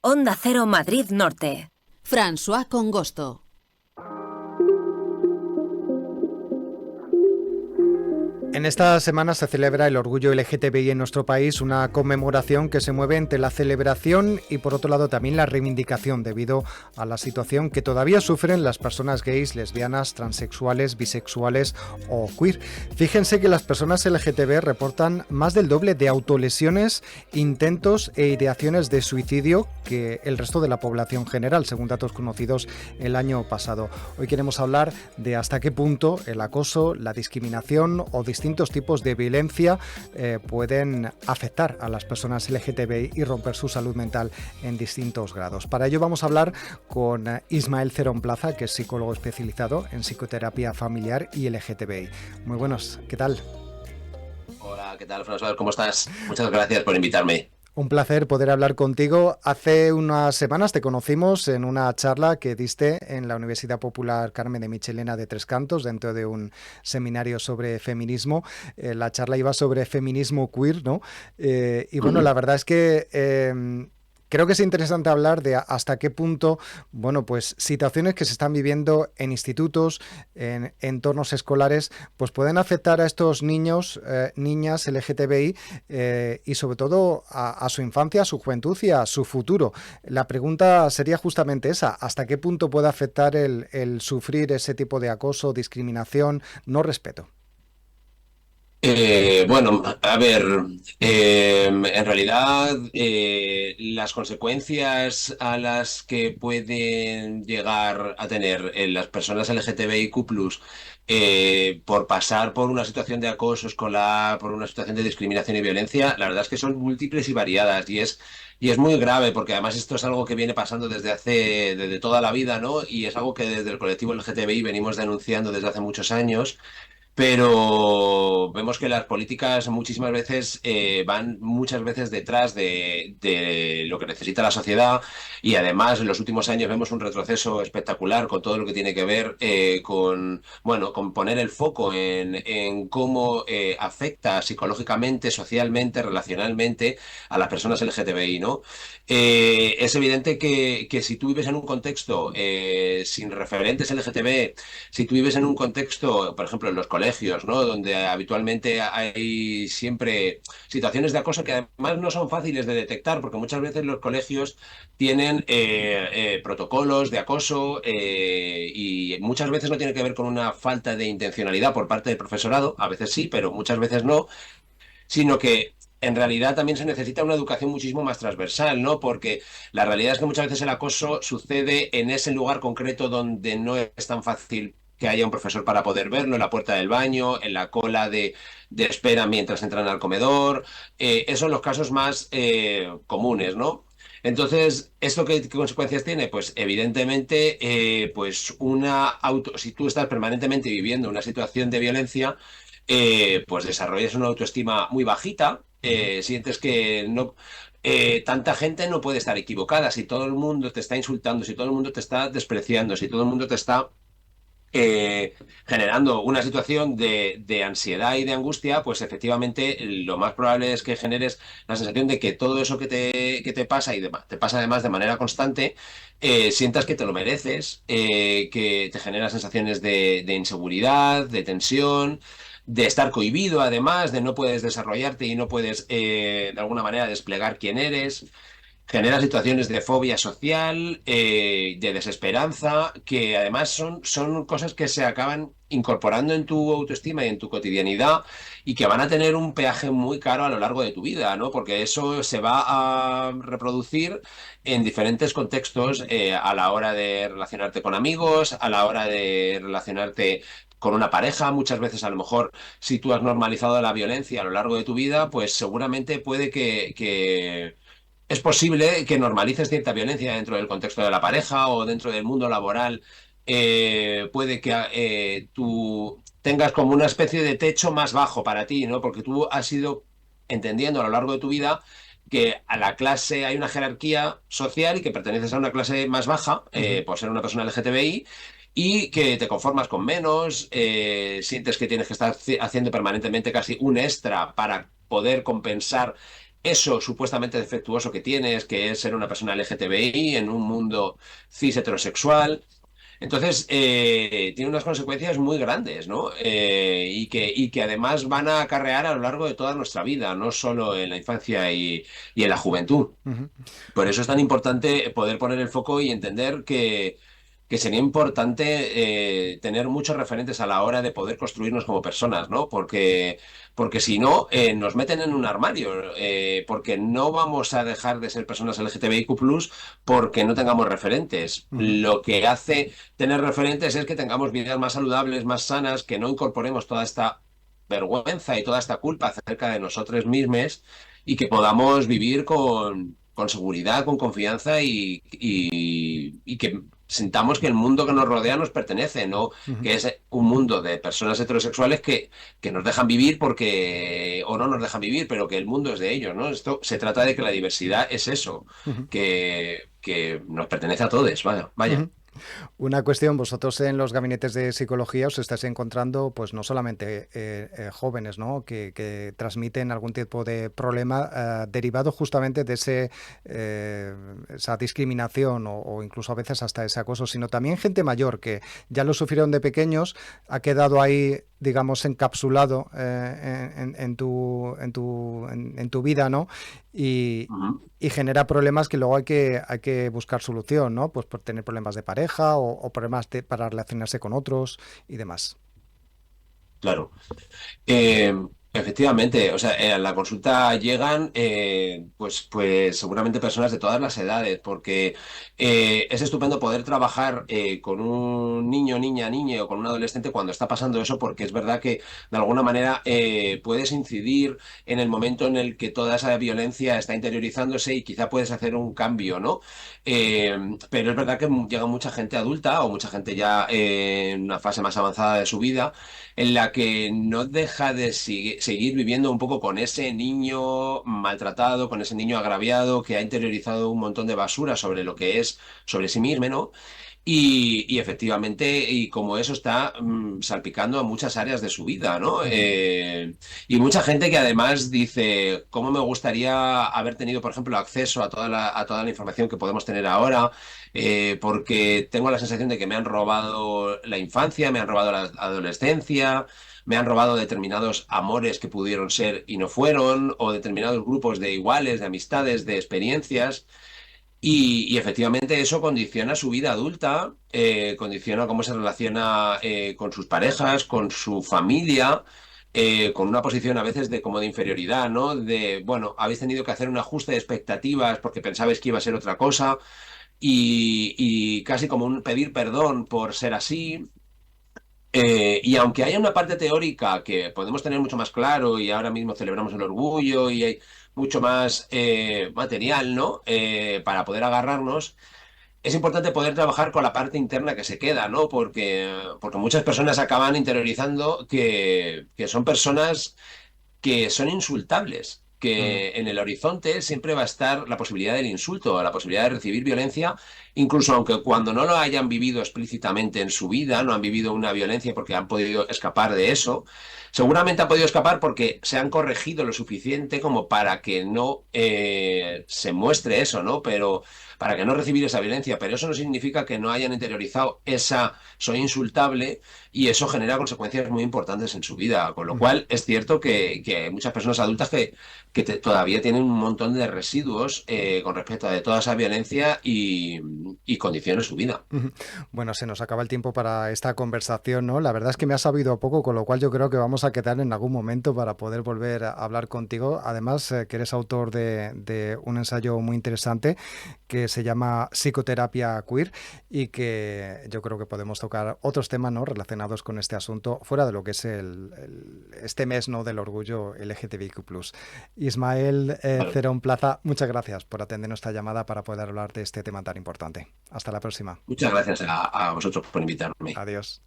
Onda Cero Madrid Norte. François Congosto. En esta semana se celebra el orgullo LGTBI en nuestro país, una conmemoración que se mueve entre la celebración y por otro lado también la reivindicación debido a la situación que todavía sufren las personas gays, lesbianas, transexuales, bisexuales o queer. Fíjense que las personas LGTB reportan más del doble de autolesiones, intentos e ideaciones de suicidio que el resto de la población general, según datos conocidos el año pasado. Hoy queremos hablar de hasta qué punto el acoso, la discriminación o distintos tipos de violencia pueden afectar a las personas LGTBI y romper su salud mental en distintos grados. Para ello vamos a hablar con Ismael Cerón Plaza, que es psicólogo especializado en psicoterapia familiar y LGTBI. Muy buenos, ¿qué tal? Hola, ¿qué tal, François? ¿Cómo estás? Muchas gracias por invitarme. Un placer poder hablar contigo. Hace unas semanas te conocimos en una charla que diste en la Universidad Popular Carmen de Michelena de Tres Cantos, dentro de un seminario sobre feminismo. La charla iba sobre feminismo queer, ¿no? Y bueno, la verdad es que creo que es interesante hablar de hasta qué punto, bueno, pues situaciones que se están viviendo en institutos, en entornos escolares, pues pueden afectar a estos niños, niñas LGTBI y sobre todo a su infancia, a su juventud y a su futuro. La pregunta sería justamente esa: ¿hasta qué punto puede afectar el sufrir ese tipo de acoso, discriminación, no respeto? Bueno, a ver, en realidad las consecuencias a las que pueden llegar a tener las personas LGTBIQ+, por pasar por una situación de acoso escolar, por una situación de discriminación y violencia, la verdad es que son múltiples y variadas y es muy grave porque además esto es algo que viene pasando desde toda la vida, ¿no? Y es algo que desde el colectivo LGTBI venimos denunciando desde hace muchos años. Pero vemos que las políticas muchísimas veces van muchas veces detrás de lo que necesita la sociedad y además en los últimos años vemos un retroceso espectacular con todo lo que tiene que ver con poner el foco en cómo afecta psicológicamente, socialmente, relacionalmente a las personas LGTBI, ¿no? Es evidente que si tú vives en un contexto sin referentes LGTB, si tú vives en un contexto, por ejemplo, en los colegios, ¿no? Donde habitualmente hay siempre situaciones de acoso que además no son fáciles de detectar, porque muchas veces los colegios tienen protocolos de acoso y muchas veces no tiene que ver con una falta de intencionalidad por parte del profesorado, a veces sí, pero muchas veces no, sino que en realidad también se necesita una educación muchísimo más transversal, ¿no? Porque la realidad es que muchas veces el acoso sucede en ese lugar concreto donde no es tan fácil que haya un profesor para poder verlo, en la puerta del baño, en la cola de espera mientras entran al comedor. Esos son los casos más comunes, ¿no? Entonces, ¿esto qué consecuencias tiene? Pues evidentemente, si tú estás permanentemente viviendo una situación de violencia, pues desarrollas una autoestima muy bajita, sientes que no, tanta gente no puede estar equivocada. Si todo el mundo te está insultando, si todo el mundo te está despreciando, si todo el mundo te está generando una situación de ansiedad y de angustia, pues efectivamente lo más probable es que generes la sensación de que todo eso que te pasa te pasa además de manera constante, sientas que te lo mereces, que te genera sensaciones de inseguridad, de tensión, de estar cohibido además, de no puedes desarrollarte y no puedes de alguna manera desplegar quién eres. Genera situaciones de fobia social, de desesperanza, que además son cosas que se acaban incorporando en tu autoestima y en tu cotidianidad y que van a tener un peaje muy caro a lo largo de tu vida, ¿no? Porque eso se va a reproducir en diferentes contextos, a la hora de relacionarte con amigos, a la hora de relacionarte con una pareja. Muchas veces, a lo mejor, si tú has normalizado la violencia a lo largo de tu vida, pues seguramente puede que es posible que normalices cierta violencia dentro del contexto de la pareja o dentro del mundo laboral. Puede que tú tengas como una especie de techo más bajo para ti, ¿no? Porque tú has ido entendiendo a lo largo de tu vida que a la clase hay una jerarquía social y que perteneces a una clase más baja, por ser una persona LGTBI, y que te conformas con menos, sientes que tienes que estar haciendo permanentemente casi un extra para poder compensar eso supuestamente defectuoso que tienes, que es ser una persona LGTBI en un mundo cis heterosexual. Entonces, tiene unas consecuencias muy grandes, ¿no? Y que además van a acarrear a lo largo de toda nuestra vida, no solo en la infancia y en la juventud. Ujú. Por eso es tan importante poder poner el foco y entender que sería importante tener muchos referentes a la hora de poder construirnos como personas, ¿no? Porque si no, nos meten en un armario, porque no vamos a dejar de ser personas LGTBIQ+, porque no tengamos referentes. Ujú. Lo que hace tener referentes es que tengamos vidas más saludables, más sanas, que no incorporemos toda esta vergüenza y toda esta culpa acerca de nosotros mismos y que podamos vivir con seguridad, con confianza y que sintamos que el mundo que nos rodea nos pertenece, no Ujú. que es un mundo de personas heterosexuales que nos dejan vivir porque, o no nos dejan vivir, pero que el mundo es de ellos, ¿no? Esto se trata de que la diversidad es eso, Ujú. que nos pertenece a todos, vaya, vaya. Ujú. Una cuestión, vosotros en los gabinetes de psicología os estáis encontrando, pues no solamente jóvenes, ¿no? Que transmiten algún tipo de problema derivado justamente de esa discriminación o incluso a veces hasta ese acoso, sino también gente mayor que ya lo sufrieron de pequeños, ha quedado ahí, digamos, encapsulado en tu vida, ¿no? Y, Ujú. y genera problemas que luego hay que buscar solución, ¿no? Pues por tener problemas de pareja o problemas para relacionarse con otros y demás. Claro. Eh, Efectivamente, o sea, a la consulta llegan pues seguramente personas de todas las edades, porque es estupendo poder trabajar con un niño, niña, niña o con un adolescente cuando está pasando eso, porque es verdad que de alguna manera puedes incidir en el momento en el que toda esa violencia está interiorizándose y quizá puedes hacer un cambio, ¿no? Eh, pero es verdad que llega mucha gente adulta o mucha gente ya en una fase más avanzada de su vida en la que no deja de seguir viviendo un poco con ese niño maltratado, con ese niño agraviado que ha interiorizado un montón de basura sobre lo que es, sobre sí mismo, ¿no? Y efectivamente, y como eso está salpicando a muchas áreas de su vida, ¿no? Ujú. Y mucha gente que además dice, ¿cómo me gustaría haber tenido, por ejemplo, acceso a toda la información que podemos tener ahora? Porque tengo la sensación de que me han robado la infancia, me han robado la adolescencia, me han robado determinados amores que pudieron ser y no fueron, o determinados grupos de iguales, de amistades, de experiencias. Y efectivamente eso condiciona su vida adulta, condiciona cómo se relaciona con sus parejas, con su familia, con una posición a veces de como de inferioridad, ¿no? De, bueno, habéis tenido que hacer un ajuste de expectativas porque pensabais que iba a ser otra cosa y casi como un pedir perdón por ser así. Y aunque haya una parte teórica que podemos tener mucho más claro y ahora mismo celebramos el orgullo y hay mucho más material, ¿no? Para poder agarrarnos, es importante poder trabajar con la parte interna que se queda, ¿no? Porque muchas personas acaban interiorizando que son personas que son insultables, Ujú. que en el horizonte siempre va a estar la posibilidad del insulto, la posibilidad de recibir violencia, incluso aunque cuando no lo hayan vivido explícitamente en su vida, no han vivido una violencia porque han podido escapar de eso, seguramente han podido escapar porque se han corregido lo suficiente como para que no se muestre eso, ¿no? Pero para que no recibir esa violencia, pero eso no significa que no hayan interiorizado esa soy insultable y eso genera consecuencias muy importantes en su vida, con lo Ujú. cual es cierto que hay muchas personas adultas que todavía tienen un montón de residuos con respecto a de toda esa violencia y condiciona su vida. Ujú. Bueno, se nos acaba el tiempo para esta conversación, ¿no? La verdad es que me ha sabido poco, con lo cual yo creo que vamos a quedar en algún momento para poder volver a hablar contigo. Además, que eres autor de un ensayo muy interesante que se llama Psicoterapia Queer y que yo creo que podemos tocar otros temas, ¿no? Relacionados con este asunto, fuera de lo que es este mes, ¿no? Del orgullo LGTBIQ+. Ismael Claro. Cerón Plaza, muchas gracias por atender nuestra llamada para poder hablar de este tema tan importante. Hasta la próxima. Muchas gracias a vosotros por invitarme. Adiós.